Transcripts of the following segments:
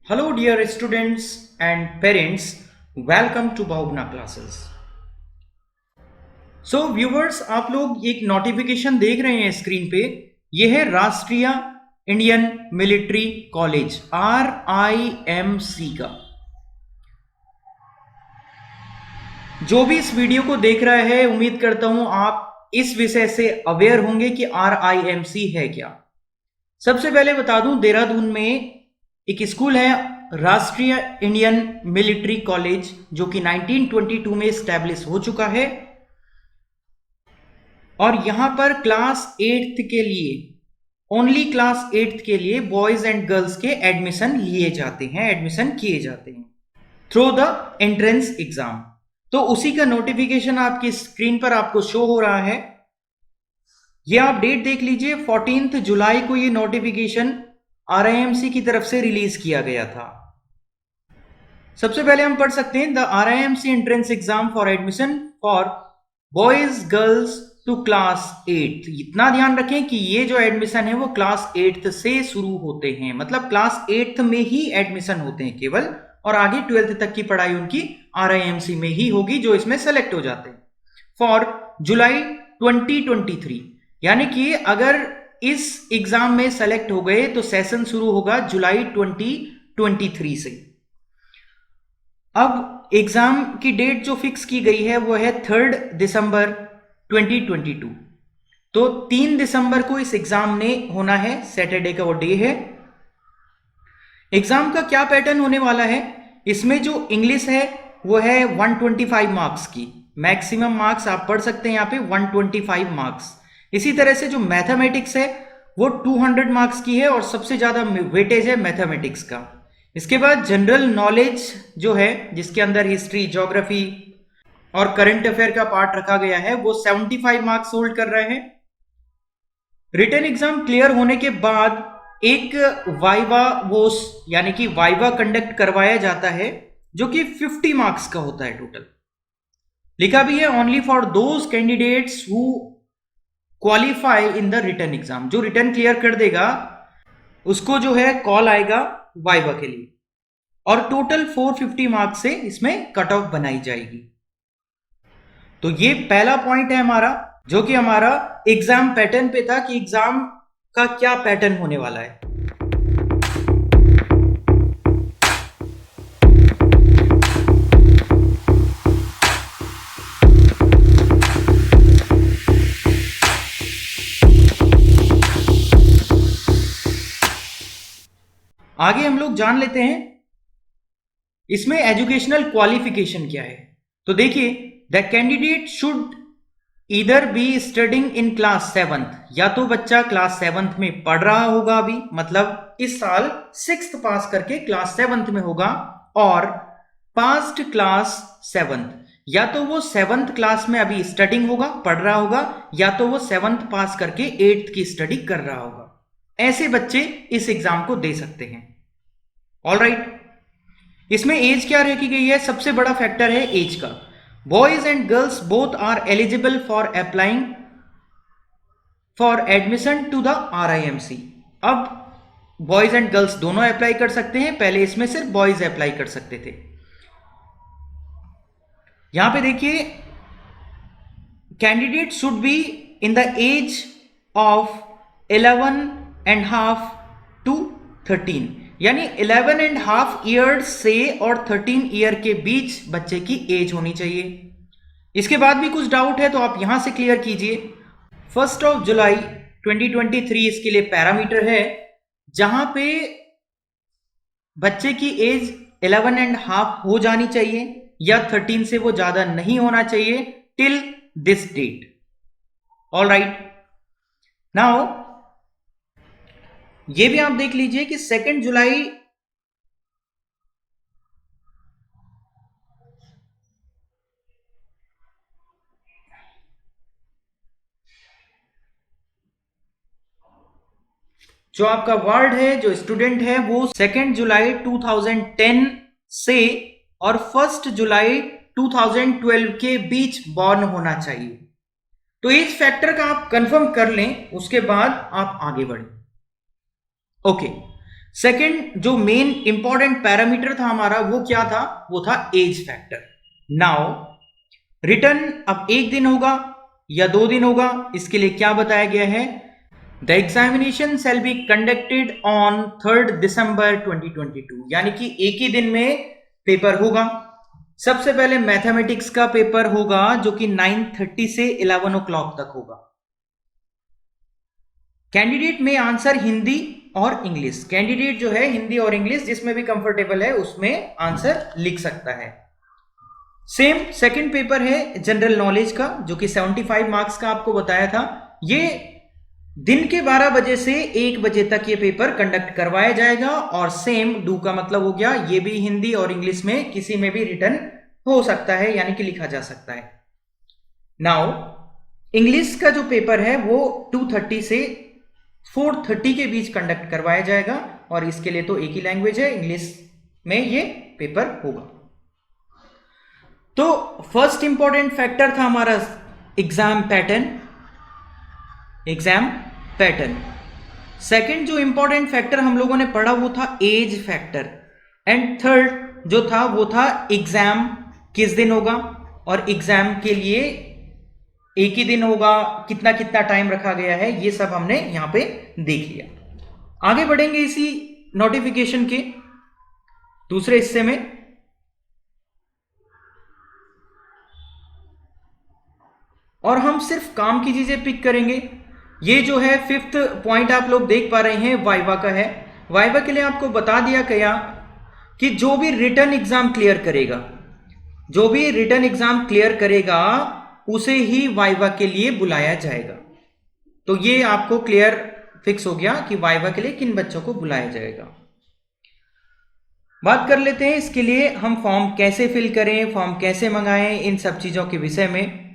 Hello, dear students and parents. Welcome to Bhavna classes. So, viewers, आप लोग एक notification देख रहे हैं स्क्रीन पे. ये है राष्ट्रीय इंडियन मिलिट्री कॉलेज RIMC का. जो भी इस वीडियो को देख रहा है, उम्मीद करता हूं आप इस विषय से अवेयर होंगे कि RIMC है क्या. सबसे पहले बता दूं, देहरादून में एक स्कूल है राष्ट्रीय इंडियन मिलिट्री कॉलेज, जो कि 1922 में स्टैब्लिश हो चुका है. और यहां पर क्लास 8th के लिए, ओनली क्लास 8th के लिए बॉयज एंड गर्ल्स के एडमिशन किए जाते हैं थ्रू द एंट्रेंस एग्जाम. तो उसी का नोटिफिकेशन आपकी स्क्रीन पर आपको शो हो रहा है. ये आप डेट देख लीजिए, 14 जुलाई को ये नोटिफिकेशन RIMC की तरफ से रिलीज किया गया था. सबसे पहले हम पढ़ सकते हैं the RIMC entrance exam for admission for boys girls to class 8. इतना ध्यान रखें कि ये जो एडमिशन है वो क्लास 8th से शुरू होते हैं, मतलब क्लास 8th में ही एडमिशन होते हैं केवल, और आगे 12th तक की पढ़ाई उनकी RIMC में ही होगी जो इसमें सेलेक्ट हो जाते हैं. फॉर जुलाई 2023, यानी कि अगर इस एग्जाम में सेलेक्ट हो गए तो सेशन शुरू होगा जुलाई 2023 से. अब एग्जाम की डेट जो फिक्स की गई है वो है 3 दिसंबर 2022. तो 3 दिसंबर को इस एग्जाम ने होना है, सैटरडे का वो डे है. एग्जाम का क्या पैटर्न होने वाला है, इसमें जो इंग्लिश है वो है 125 मार्क्स की, मैक्सिमम मार्क्स आप पढ़ सकते हैं यहाँ पे 125 मार्क्स. इसी तरह से जो मैथमेटिक्स है वो 200 मार्क्स की है और सबसे ज्यादा वेटेज है मैथमेटिक्स का. इसके बाद जनरल नॉलेज जो है, जिसके अंदर हिस्ट्री, ज्योग्राफी और करंट अफेयर का पार्ट रखा गया है, वो 75 मार्क्स होल्ड कर रहे हैं. रिटन एग्जाम क्लियर होने के बाद एक वाइवा वोस यानी कि वाइवा कंडक्ट करवाया जाता है, जो कि 50 मार्क्स का होता है टोटल. लिखा भी है only for those candidates who qualify in the written exam. जो रिटन क्लियर कर देगा उसको जो है कॉल आएगा वाइवा के लिए, और टोटल 450 मार्क्स से इसमें कट ऑफ बनाई जाएगी. तो ये पहला पॉइंट है हमारा, जो कि हमारा एग्जाम पैटर्न पे था कि एग्जाम का क्या पैटर्न होने वाला है. आगे हम लोग जान लेते हैं इसमें एजुकेशनल क्वालिफिकेशन क्या है. तो देखिए, the candidate should either be studying in class 7th, या तो बच्चा क्लास 7th में पढ़ रहा होगा अभी, मतलब इस साल 6th पास करके क्लास 7th में होगा, और पास्ट क्लास 7th, या तो वो 7th क्लास में अभी स्टडिंग होगा, पढ़ रहा होगा, या तो वो 7th पास करके 8th की स्टडी कर रहा होगा. ऐसे बच्चे इस एग्जाम को दे सकते हैं. All right. इसमें एज क्या रखी गई है, सबसे बड़ा फैक्टर है एज का. Boys and girls both are eligible for applying for admission to the RIMC. अब बॉयज एंड गर्ल्स दोनों अप्लाई कर सकते हैं, पहले इसमें सिर्फ बॉयज अप्लाई कर सकते थे. यहां पे देखिए, candidate should be in the age of 11.5 to 13, यानी 11.5 ईयर्स से और 13 ईयर के बीच बच्चे की एज होनी चाहिए. इसके बाद भी कुछ डाउट है तो आप यहां से क्लियर कीजिए. 1 जुलाई 2023 इसके लिए पैरामीटर है, जहां पे बच्चे की एज 11.5 हो जानी चाहिए या 13 से वो ज्यादा नहीं होना चाहिए till this date. All right. Now ये भी आप देख लीजिए कि 2 जुलाई जो आपका वर्ड है, जो स्टूडेंट है, वो 2 जुलाई 2010 से और 1 जुलाई 2012 के बीच बॉर्न होना चाहिए. तो इस फैक्टर का आप कंफर्म कर लें, उसके बाद आप आगे बढ़ें. ओके. सेकंड जो मेन इंपॉर्टेंट पैरामीटर था हमारा वो क्या था, वो था एज फैक्टर। नाउ रिटर्न अब 1 दिन होगा या 2 दिन होगा, इसके लिए क्या बताया गया है, the examination shall be conducted on 3 दिसंबर 2022, यानी कि एक ही दिन में पेपर होगा। सबसे पहले मैथमेटिक्स का पेपर होगा जो कि 9:30 से 11 o'clock तक होगा। कैंडिडेट में आंसर हिंदी और इंग्लिश, कैंडिडेट जो है हिंदी और इंग्लिश जिसमें भी कंफर्टेबल है उसमें आंसर लिख सकता है। सेम सेकंड पेपर है जनरल नॉलेज का जो कि 75 मार्क्स का आपको बताया था। ये दिन के 12 बजे से 1 बजे तक ये पेपर कंडक्ट करवाया जाएगा और सेम डू का मतलब हो गया ये भी हिंदी और इंग्लिश में किसी में भी रिटर्न हो सकता है, यानी कि लिखा जा सकता है। नाउ इंग्लिश का जो पेपर है वो 2:30 से 4:30 के बीच कंडक्ट करवाया जाएगा और इसके लिए तो एक ही लैंग्वेज है, इंग्लिश में ये पेपर होगा। तो फर्स्ट इंपॉर्टेंट फैक्टर था हमारा एग्जाम पैटर्न। सेकंड जो इंपॉर्टेंट फैक्टर हम लोगों ने पढ़ा वो था एज फैक्टर, एंड थर्ड जो था वो था एग्जाम किस दिन होगा और एग्जाम के लिए एक ही दिन होगा, कितना कितना टाइम रखा गया है, ये सब हमने यहां पे देख लिया। आगे बढ़ेंगे इसी नोटिफिकेशन के दूसरे हिस्से में। और हम सिर्फ काम की चीजें पिक करेंगे। ये जो है 5th पॉइंट आप लोग देख पा रहे हैं वाइवा का है। वाइवा के लिए आपको बता दिया गया कि जो भी रिटर्न एग्जाम क्लियर करेगा उसे ही वाइवा के लिए बुलाया जाएगा। तो ये आपको क्लियर फिक्स हो गया कि वाइवा के लिए किन बच्चों को बुलाया जाएगा। बात कर लेते हैं इसके लिए हम फॉर्म कैसे फिल करें, फॉर्म कैसे मंगाएं, इन सब चीजों के विषय में।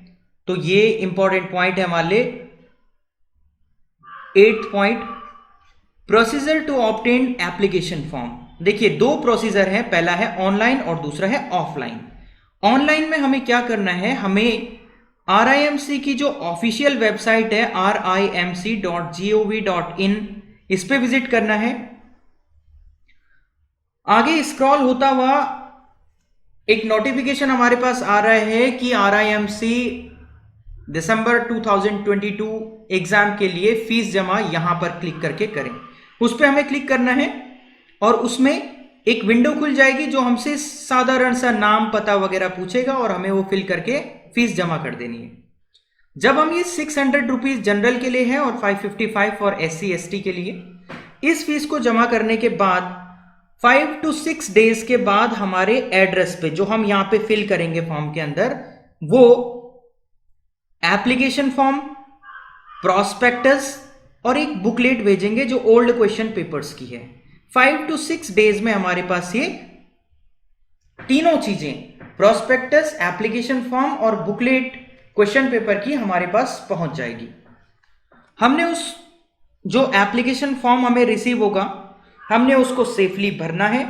तो ये इंपॉर्टेंट पॉइंट है हमारे लिए। 8th point, procedure to obtain application form. देखिए 2 प्रोसीजर है, पहला है ऑनलाइन और दूसरा है ऑफलाइन। ऑनलाइन में हमें क्या करना है, हमें RIMC की जो ऑफिशियल वेबसाइट है RIMC.gov.in, इस पे विजिट करना है। आगे स्क्रॉल होता हुआ एक नोटिफिकेशन हमारे पास आ रहा है कि RIMC दिसंबर 2022 एग्जाम के लिए फीस जमा यहां पर क्लिक करके करें। उस पर हमें क्लिक करना है और उसमें एक विंडो खुल जाएगी जो हमसे साधारण सा नाम पता वगैरह पूछेगा और हमें वो फिल करके फीस जमा कर देनी है। जब हम ये 600 रुपीज जनरल के लिए है और 555 फॉर SC ST के लिए, इस फीस को जमा करने के बाद 5 to 6 डेज के बाद हमारे एड्रेस पे जो हम यहां पे फिल करेंगे फॉर्म के अंदर, वो एप्लीकेशन फॉर्म, प्रॉस्पेक्टस और एक बुकलेट भेजेंगे जो ओल्ड क्वेश्चन पेपर्स की है। 5 to 6 डेज में हमारे पास ये तीनों चीजें, प्रॉस्पेक्टस, एप्लीकेशन फॉर्म और बुकलेट क्वेश्चन पेपर की हमारे पास पहुंच जाएगी। हमने उस जो एप्लीकेशन फॉर्म हमें रिसीव होगा, हमने उसको सेफली भरना है,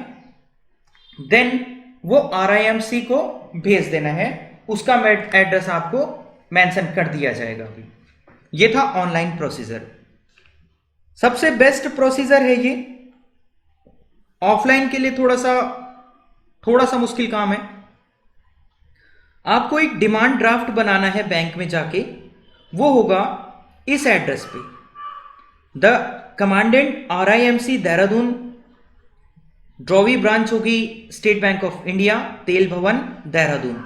देन वो RIMC को भेज देना है। उसका एड्रेस आपको मेंशन कर दिया जाएगा। अभी ये था ऑनलाइन प्रोसीजर। सबसे बेस्ट प्रोसीजर है ये। ऑफलाइन के लिए थोड़ा सा मुश्किल काम है। आपको एक डिमांड ड्राफ्ट बनाना है बैंक में जाके, वो होगा इस एड्रेस पे, the commandant RIMC Dehradun, drawee branch होगी स्टेट बैंक ऑफ इंडिया, तेल भवन देहरादून,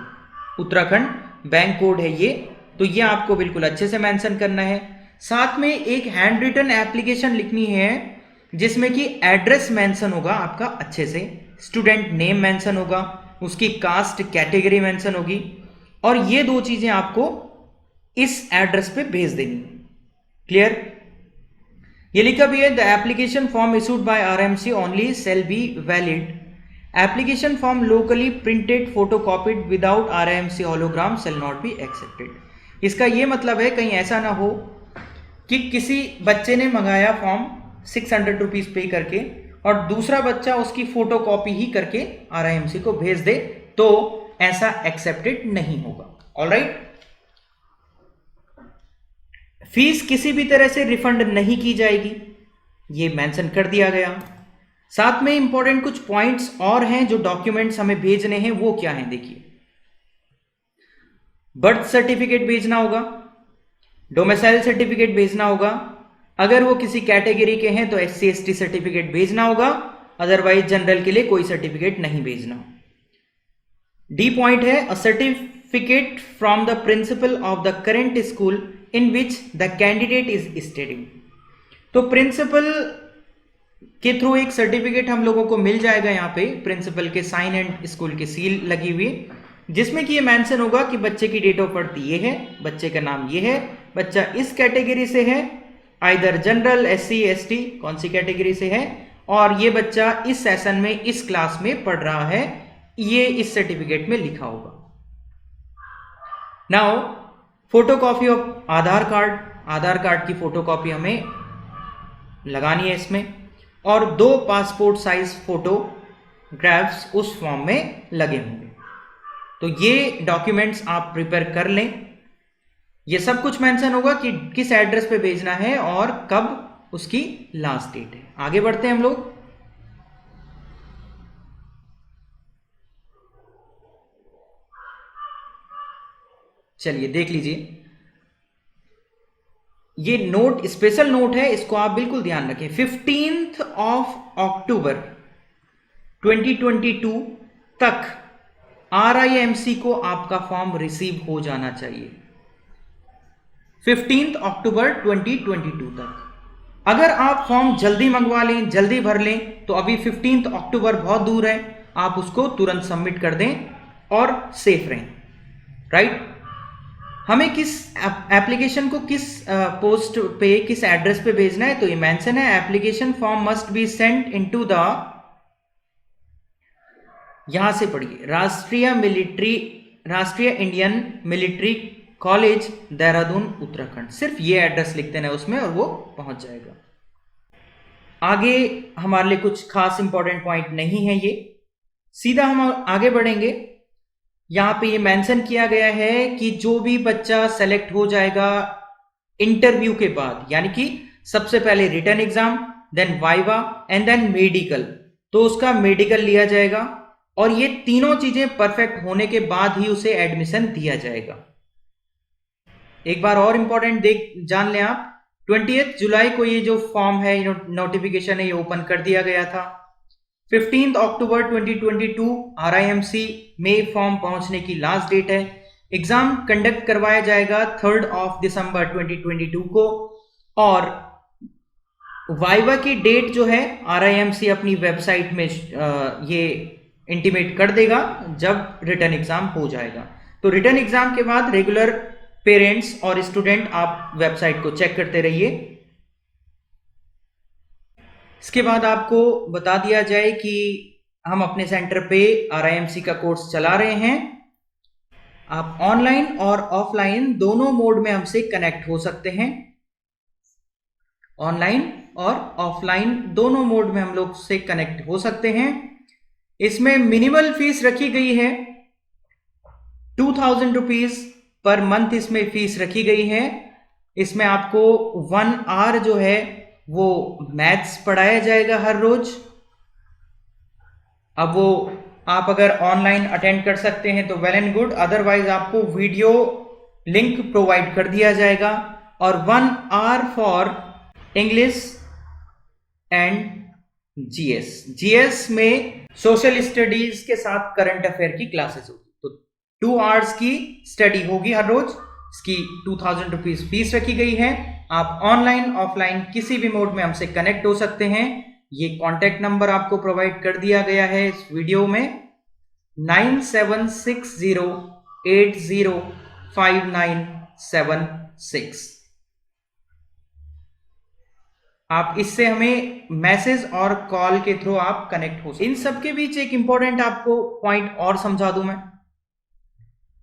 उत्तराखंड, बैंक कोड है ये। तो ये आपको बिल्कुल अच्छे से मेंशन करना है। साथ में एक हैंड रिटन एप्लीकेशन लिखनी है जिसमें कि एड्रेस मेंशन होगा आपका अच्छे से, स्टूडेंट नेम मेंशन होगा, उसकी कास्ट कैटेगरी मेंशन होगी, और ये 2 चीजें आपको इस एड्रेस पे भेज देनी है। क्लियर? ये लिखा भी है, the application form issued by RIMC only shall be valid, application form locally printed photocopied without RIMC hologram shall not be accepted. इसका ये मतलब है कहीं ऐसा ना हो कि किसी बच्चे ने मंगाया फॉर्म 600 रुपीज पे करके और दूसरा बच्चा उसकी फोटोकॉपी ही करके RIMC को भेज दे, तो ऐसा एक्सेप्टेड नहीं होगा। ऑलराइट, फीस किसी भी तरह से रिफंड नहीं की जाएगी, ये मेंशन कर दिया गया। साथ में इंपॉर्टेंट कुछ पॉइंट्स और हैं जो डॉक्यूमेंट्स हमें भेजने हैं, वो क्या हैं देखिए। बर्थ सर्टिफिकेट भेजना होगा, डोमिसाइल सर्टिफिकेट भेजना होगा, अगर वो किसी कैटेगरी के हैं तो SC ST सर्टिफिकेट भेजना होगा, अदरवाइज जनरल के लिए कोई सर्टिफिकेट नहीं भेजना। डी पॉइंट है a certificate from the principle of the current school in which the candidate is studying. तो प्रिंसिपल के थ्रू एक सर्टिफिकेट हम लोगों को मिल जाएगा यहाँ पे, प्रिंसिपल के साइन एंड स्कूल की सील लगी हुई, जिसमें कि ये मेंशन होगा कि बच्चे की डेट ऑफ बर्थ ये है, बच्चे का नाम ये है, बच्चा इस कैटेगरी से है, आइदर जनरल, SC ST कौन सी कैटेगरी से है, और ये बच्चा इस सेशन में इस क्लास में पढ़ रहा है, ये इस सर्टिफिकेट में लिखा होगा। Now photocopy of Aadhaar card, Aadhaar card की फोटोकॉपी हमें लगानी है इसमें, और 2 पासपोर्ट साइज फोटोग्राफ्स उस फॉर्म में लगे होंगे। तो ये डॉक्यूमेंट्स आप प्रिपेयर कर लें। ये सब कुछ मेंशन होगा कि किस एड्रेस पे भेजना है और कब उसकी लास्ट डेट है। आगे बढ़ते हैं हम लोग। चलिए देख लीजिए, ये नोट स्पेशल नोट है, इसको आप बिल्कुल ध्यान रखें। 15 अक्टूबर 2022 तक RIMC को आपका फॉर्म रिसीव हो जाना चाहिए। 15 अक्टूबर 2022 तक। अगर आप फॉर्म जल्दी मंगवा लें, जल्दी भर लें, तो अभी 15 अक्टूबर बहुत दूर है, आप उसको तुरंत सबमिट कर दें और सेफ रहें, राइट। हमें किस एप्लीकेशन को किस पोस्ट पे, किस एड्रेस पे भेजना है, तो ये मेंशन है application form must be sent into the, यहां से पढ़िए, राष्ट्रीय Indian military college Dehradun Uttarakhand. सिर्फ ये एड्रेस लिख देना है उसमें और वो पहुंच जाएगा। आगे हमारे लिए कुछ खास इंपॉर्टेंट पॉइंट नहीं है, ये सीधा हम आगे बढ़ेंगे। यहां पे ये मेंशन किया गया है कि जो भी बच्चा सेलेक्ट हो जाएगा इंटरव्यू के बाद, यानी कि सबसे पहले written exam, then viva and then medical, तो उसका मेडिकल लिया जाएगा और ये तीनों चीजें परफेक्ट होने के बाद ही उसे एडमिशन दिया जाएगा। एक बार और इंपॉर्टेंट जान लें आप, 20 जुलाई को ये जो फॉर्म है, नोटिफिकेशन है, ये ओपन कर दिया गया था। 15 अक्टूबर 2022 RIMC में फॉर्म पहुंचने की लास्ट डेट है। एग्जाम कंडक्ट करवाया जाएगा 3 दिसंबर 2022 को, और वाइवा की डेट जो है RIMC अपनी वेबसाइट में ये इंटीमेट कर देगा जब रिटर्न एग्जाम हो जाएगा। तो रिटर्न एग्जाम के बाद रेगुलर पेरेंट्स और स्टूडेंट आप वेबसाइट को चेक करते रहिए। इसके बाद आपको बता दिया जाए कि हम अपने सेंटर पे RIMC का कोर्स चला रहे हैं। आप ऑनलाइन और ऑफलाइन दोनों मोड में हमसे कनेक्ट हो सकते हैं। ऑनलाइन और ऑफलाइन दोनों मोड में हम लोग से कनेक्ट हो सकते हैं। इसमें मिनिमल फीस रखी गई है 2000 रुपीज पर मंथ, इसमें फीस रखी गई है। इसमें आपको 1 आवर जो है वो मैथ्स पढ़ाया जाएगा हर रोज। अब वो आप अगर ऑनलाइन अटेंड कर सकते हैं तो वेल एंड गुड, अदरवाइज आपको वीडियो लिंक प्रोवाइड कर दिया जाएगा। और 1 hour for English and GS में सोशल स्टडीज के साथ करंट अफेयर की क्लासेस होगी। तो 2 आवर्स की स्टडी होगी हर रोज। इसकी 2000 रुपीज फीस रखी गई है। आप ऑनलाइन ऑफलाइन किसी भी मोड में हमसे कनेक्ट हो सकते हैं। ये कॉन्टैक्ट नंबर आपको प्रोवाइड कर दिया गया है इस वीडियो में, 9760805976। आप इससे हमें मैसेज और कॉल के थ्रू आप कनेक्ट हो सकते हैं। इन सबके बीच एक इंपॉर्टेंट आपको पॉइंट और समझा दूं मैं,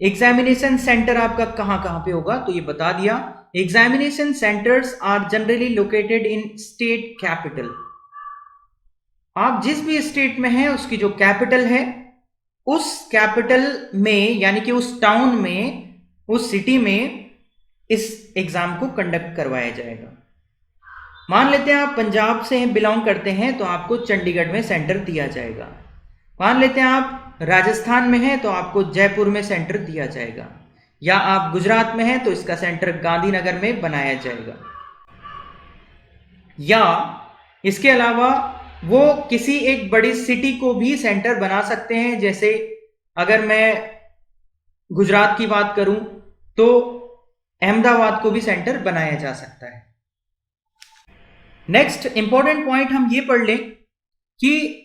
एग्जामिनेशन सेंटर आपका कहां कहां पे होगा, तो ये बता दिया। Examination centres are generally located in state capital. आप जिस भी स्टेट में हैं उसकी जो कैपिटल है, उस कैपिटल में यानी कि उस टाउन में, उस सिटी में इस एग्जाम को कंडक्ट करवाया जाएगा। मान लेते हैं आप पंजाब से बिलोंग करते हैं तो आपको चंडीगढ़ में सेंटर दिया जाएगा। मान लेते हैं आप राजस्थान में हैं तो आपको जयपुर में सेंटर दिया जाएगा, या आप गुजरात में हैं तो इसका सेंटर गांधीनगर में बनाया जाएगा। या इसके अलावा वो किसी एक बड़ी सिटी को भी सेंटर बना सकते हैं। जैसे अगर मैं गुजरात की बात करूं तो अहमदाबाद को भी सेंटर बनाया जा सकता है। नेक्स्ट इंपॉर्टेंट पॉइंट हम ये पढ़ लें कि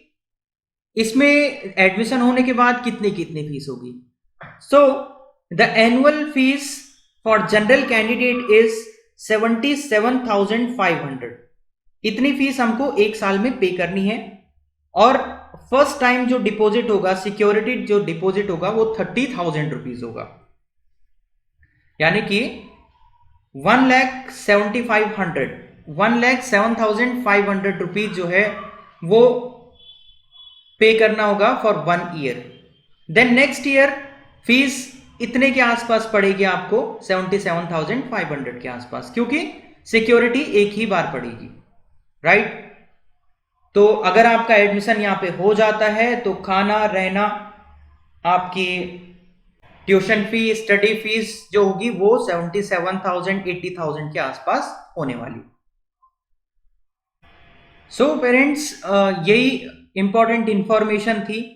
इसमें एडमिशन होने के बाद कितनी कितनी फीस होगी। So the annual fees for general candidate is 77,500। इतनी फीस हमको एक साल में पे करनी है। और फर्स्ट टाइम जो डिपॉजिट होगा, सिक्योरिटी जो डिपॉजिट होगा वो 30,000 रुपीज होगा, यानी कि 1,75,500 रुपीज जो है वो पे करना होगा for 1 year. Then next year fees इतने के आसपास पड़ेगी आपको, 77,500 के आसपास, क्योंकि सिक्योरिटी एक ही बार पड़ेगी, राइट। तो अगर आपका एडमिशन यहां पे हो जाता है तो खाना रहना, आपकी ट्यूशन फी, स्टडी फीस जो होगी वो 77,000 80,000 के आसपास होने वाली। सो पेरेंट्स, यही इंपॉर्टेंट इंफॉर्मेशन थी